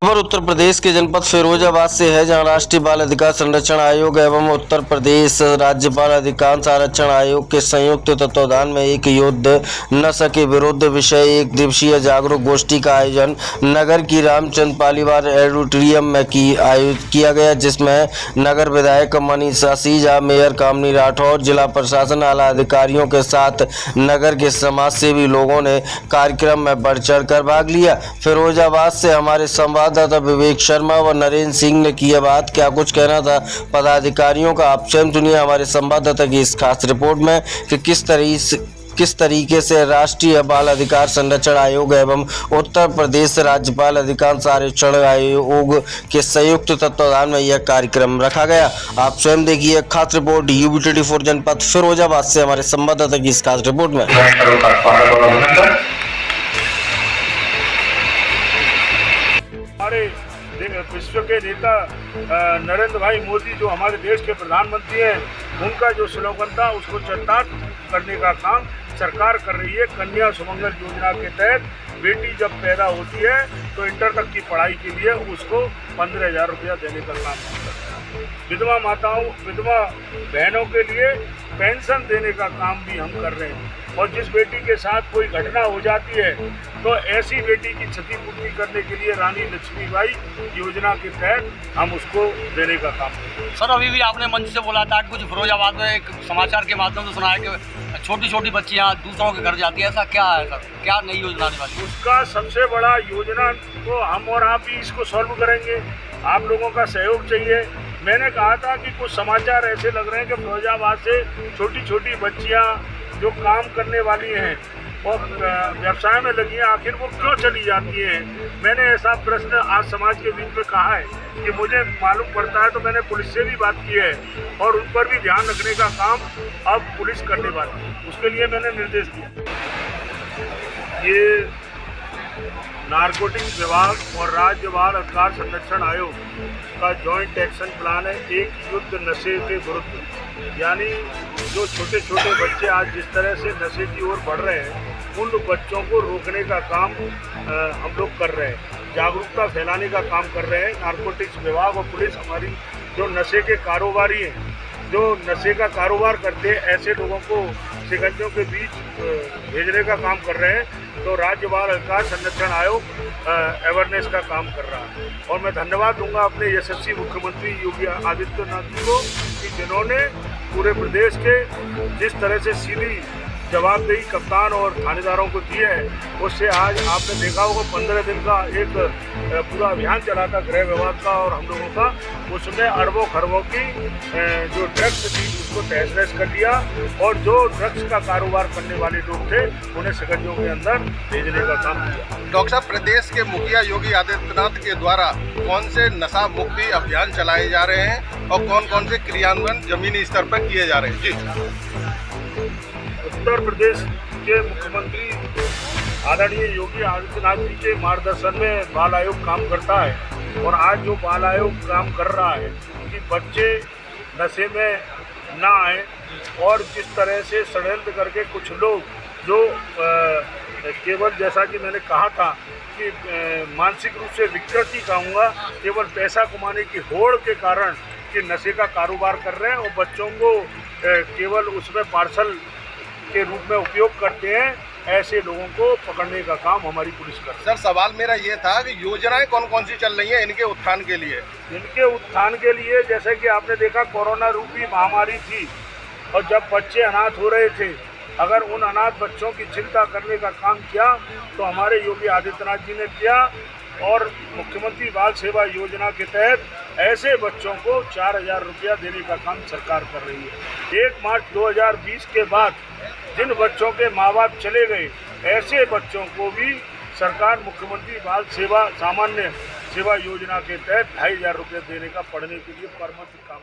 खबर उत्तर प्रदेश के जनपद फिरोजाबाद से है, जहां राष्ट्रीय बाल अधिकार संरक्षण आयोग एवं उत्तर प्रदेश राज्य बाल अधिकार संरक्षण आयोग के संयुक्त तत्वावधान में एक युद्ध नशा के विरुद्ध विषय एक दिवसीय जागरूक गोष्ठी का आयोजन नगर की रामचंद्र पालीवाल ऑडिटोरियम में आयोजित किया गया, जिसमें नगर विधायक मनीषा सीजा, मेयर कामनी राठौर, जिला प्रशासन, आला अधिकारियों के साथ नगर के समाज सेवी लोगों ने कार्यक्रम में बढ़ चढ़ कर भाग लिया। फिरोजाबाद से हमारे संवाददाता विवेक शर्मा व नरेंद्र सिंह ने किया बात। क्या कुछ कहना था पदाधिकारियों का, आप स्वयं सुनिए हमारे संवाददाता की इस खास रिपोर्ट में कि किस तरीके से राष्ट्रीय बाल अधिकार संरक्षण आयोग एवं उत्तर प्रदेश राज्य बाल अधिकार संरक्षण आयोग के संयुक्त तत्वावधान में यह कार्यक्रम रखा गया। आप स्वयं देखिए खास रिपोर्ट UB24 जनपद फिरोजाबाद से हमारे संवाददाता की इस खास रिपोर्ट में। हमारे विश्व के नेता नरेंद्र भाई मोदी, जो हमारे देश के प्रधानमंत्री हैं, उनका जो स्लोगन था उसको चरितार्थ करने का काम सरकार कर रही है। कन्या सुमंगल योजना के तहत बेटी जब पैदा होती है तो इंटर तक की पढ़ाई के लिए उसको 15,000 रुपया देने का काम करता है। विधवा माताओं, विधवा बहनों के लिए पेंशन देने का काम भी हम कर रहे हैं। और जिस बेटी के साथ कोई घटना हो जाती है तो ऐसी बेटी की क्षतिपूर्ति करने के लिए रानी लक्ष्मीबाई योजना के तहत हम उसको देने का काम करते हैं। सर, अभी भी आपने मंच से बोला था कुछ फिरोजाबाद में एक समाचार के माध्यम से सुना है कि छोटी छोटी बच्चियां दूसरों के घर जाती है, ऐसा क्या है सर? क्या नई योजना आने वाली है? उसका सबसे बड़ा योजना तो हम और आप ही इसको सॉल्व करेंगे। आप लोगों का सहयोग चाहिए। मैंने कहा था कि कुछ समाचार ऐसे लग रहे हैं कि फिरोजाबाद से छोटी छोटी बच्चियां जो काम करने वाली हैं और व्यवसाय में लगी हैं, आखिर वो क्यों चली जाती हैं। मैंने ऐसा प्रश्न आज समाज के बीच में कहा है कि मुझे मालूम पड़ता है, तो मैंने पुलिस से भी बात की है और उन पर भी ध्यान रखने का काम अब पुलिस करने वाली है। उसके लिए मैंने निर्देश दिया। ये नारकोटिक्स विभाग और राज्य बाल अधिकार संरक्षण आयोग का जॉइंट एक्शन प्लान है, एक युद्ध नशे के विरुद्ध। यानी जो छोटे छोटे बच्चे आज जिस तरह से नशे की ओर बढ़ रहे हैं, उन बच्चों को रोकने का काम हम लोग कर रहे हैं, जागरूकता फैलाने का काम कर रहे हैं। नारकोटिक्स विभाग और पुलिस हमारी जो नशे के कारोबारी हैं, जो नशे का कारोबार करते हैं, ऐसे लोगों को शिकंजों के बीच भेजने का काम कर रहे हैं। तो राज्य बाल अधिकार संरक्षण आयोग अवेयरनेस का काम कर रहा है। और मैं धन्यवाद दूंगा अपने यशस्वी मुख्यमंत्री योगी आदित्यनाथ जी को कि जिन्होंने पूरे प्रदेश के जिस तरह से सीधी जवाबदेही कप्तान और थानेदारों को दी है, उससे आज आपने देखा होगा 15 दिन का एक पूरा अभियान चला था गृह विभाग का और हम लोगों का। उसमें अरबों खरबों की जो ड्रग्स थी उसको तहस नहस कर दिया और जो ड्रग्स का कारोबार करने वाले लोग थे उन्हें शिकंजों के अंदर भेजने का काम किया। डॉक्टर साहब, प्रदेश के मुखिया योगी आदित्यनाथ के द्वारा कौन से नशा मुक्ति अभियान चलाए जा रहे हैं और कौन कौन से क्रियान्वयन जमीनी स्तर पर किए जा रहे हैं? जी, उत्तर प्रदेश के मुख्यमंत्री आदरणीय योगी आदित्यनाथ जी के मार्गदर्शन में बाल आयोग काम करता है। और आज जो बाल आयोग काम कर रहा है कि बच्चे नशे में ना आए, और जिस तरह से षड्यंत्र करके कुछ लोग जो केवल, जैसा कि मैंने कहा था कि मानसिक रूप से विकृत ही कहूँगा, केवल पैसा कमाने की होड़ के कारण कि नशे का कारोबार कर रहे हैं और बच्चों को केवल उसमें पार्सल के रूप में उपयोग करते हैं, ऐसे लोगों को पकड़ने का काम हमारी पुलिस कर रही है। सर, सवाल मेरा ये था कि योजनाएं कौन कौन सी चल रही हैं इनके उत्थान के लिए? इनके उत्थान के लिए जैसे कि आपने देखा कोरोना रूपी महामारी थी और जब बच्चे अनाथ हो रहे थे, अगर उन अनाथ बच्चों की चिंता करने का काम किया तो हमारे योगी आदित्यनाथ जी ने किया। और मुख्यमंत्री बाल सेवा योजना के तहत ऐसे बच्चों को 4,000 रुपया देने का काम सरकार कर रही है। 1 मार्च 2020 के बाद जिन बच्चों के माँ बाप चले गए, ऐसे बच्चों को भी सरकार मुख्यमंत्री बाल सेवा सामान्य सेवा योजना के तहत 2,500 रुपये देने का पढ़ने के लिए परमत काम